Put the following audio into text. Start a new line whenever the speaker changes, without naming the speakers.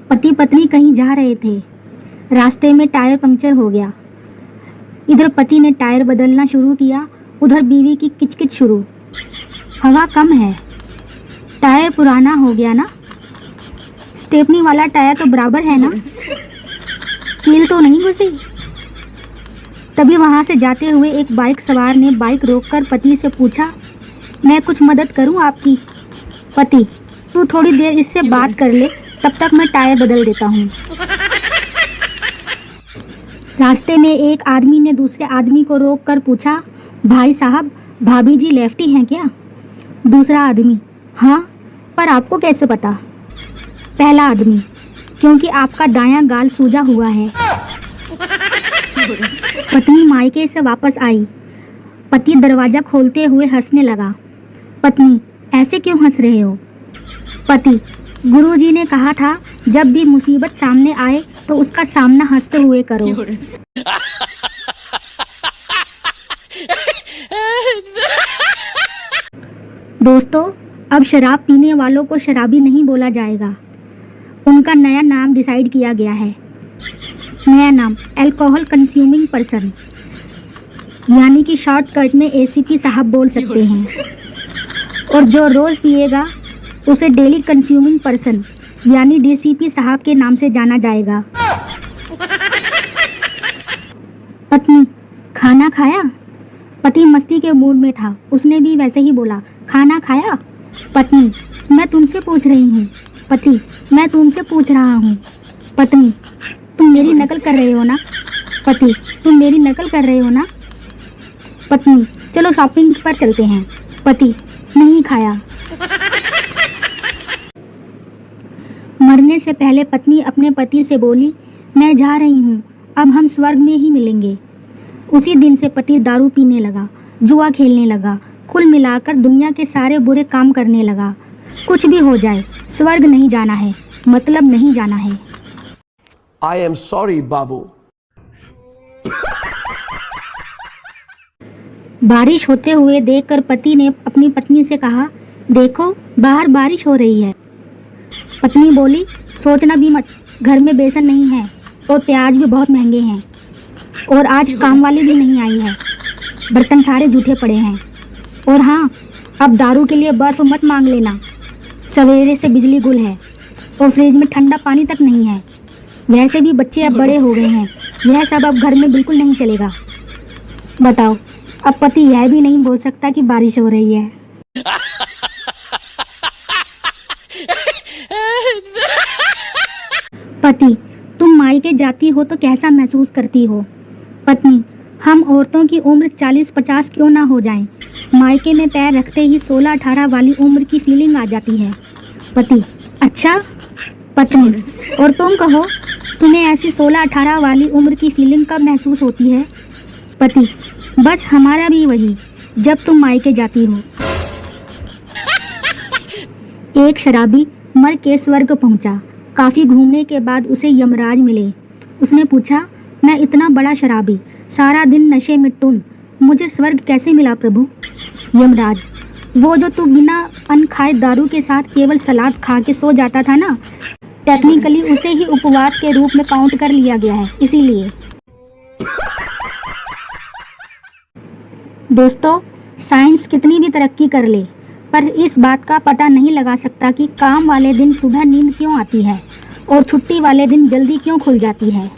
पति पत्नी कहीं जा रहे थे। रास्ते में टायर पंक्चर हो गया। इधर पति ने टायर बदलना शुरू किया, उधर बीवी की किचकिच शुरू। हवा कम है, टायर पुराना हो गया ना, स्टेपनी वाला टायर तो बराबर है ना, कील तो नहीं घुसी। तभी वहां से जाते हुए एक बाइक सवार ने बाइक रोककर पति से पूछा, मैं कुछ मदद करूं आपकी? पति, तू थोड़ी देर इससे बात कर ले, तब तक मैं टायर बदल देता हूं। रास्ते में एक आदमी ने दूसरे आदमी को रोककर पूछा, भाई साहब, भाभी जी लेफ्टी हैं क्या? दूसरा आदमी, हाँ, पर आपको कैसे पता? पहला आदमी, क्योंकि आपका दायां गाल सूजा हुआ है। पत्नी मायके से वापस आई। पति दरवाजा खोलते हुए हंसने लगा। पत्नी, ऐसे क्यों हंस रहे हो? पति, गुरुजी ने कहा था जब भी मुसीबत सामने आए तो उसका सामना हंसते हुए करो। दोस्तों, अब शराब पीने वालों को शराबी नहीं बोला जाएगा। उनका नया नाम डिसाइड किया गया है। नया नाम अल्कोहल कंज्यूमिंग पर्सन, यानी कि शॉर्टकट में एसीपी साहब बोल सकते हैं। और जो रोज पिएगा उसे डेली कंज्यूमिंग पर्सन यानी डीसीपी साहब के नाम से जाना जाएगा। पत्नी, खाना खाया? पति मस्ती के मूड में था, उसने भी वैसे ही बोला, खाना खाया? पत्नी, मैं तुमसे पूछ रही हूँ। पति, मैं तुमसे पूछ रहा हूँ। पत्नी, तुम मेरी नकल कर रहे हो ना? पति, तुम मेरी नकल कर रहे हो ना? पत्नी, चलो शॉपिंग पर चलते हैं। पति, नहीं खाया। मरने से पहले पत्नी अपने पति से बोली, मैं जा रही हूँ, अब हम स्वर्ग में ही मिलेंगे। उसी दिन से पति दारू पीने लगा, जुआ खेलने लगा, कुल मिलाकर दुनिया के सारे बुरे काम करने लगा। कुछ भी हो जाए, स्वर्ग नहीं जाना है, मतलब नहीं जाना है।
I am sorry, बाबू।
बारिश होते हुए देखकर पति ने अपनी पत्नी से कहा, देखो बाहर बारिश हो रही है। पत्नी बोली, सोचना भी मत, घर में बेसन नहीं है और प्याज भी बहुत महंगे हैं और आज काम वाली भी नहीं आई है, बर्तन सारे जूठे पड़े हैं। और हाँ, अब दारू के लिए बर्फ मत मांग लेना, सवेरे से बिजली गुल है और फ्रिज में ठंडा पानी तक नहीं है। वैसे भी बच्चे अब बड़े हो गए हैं, यह सब अब घर में बिल्कुल नहीं चलेगा। बताओ, अब पति यह भी नहीं बोल सकता कि बारिश हो रही है। पति, तुम मायके जाती हो तो कैसा महसूस करती हो? पत्नी, हम औरतों की उम्र 40-50 क्यों ना हो जाए, मायके में पैर रखते ही 16-18 वाली उम्र की फीलिंग आ जाती है। पति, अच्छा? पत्नी, और तुम कहो, तुम्हें ऐसी 16-18 वाली उम्र की फीलिंग कब महसूस होती है? पति, बस हमारा भी वही, जब तुम मायके जाती हो। एक शराबी मर के स्वर्ग पहुंचा। काफी घूमने के बाद उसे यमराज मिले। उसने पूछा, मैं इतना बड़ा शराबी, सारा दिन नशे में टुन, मुझे स्वर्ग कैसे मिला प्रभु? यमराज, वो जो तू बिना अन्न खाए दारू के साथ केवल सलाद खा के सो जाता था ना, टेक्निकली उसे ही उपवास के रूप में काउंट कर लिया गया है, इसीलिए। दोस्तों, साइंस कितनी भी तरक्की कर ले, पर इस बात का पता नहीं लगा सकता कि काम वाले दिन सुबह नींद क्यों आती है और छुट्टी वाले दिन जल्दी क्यों खुल जाती है।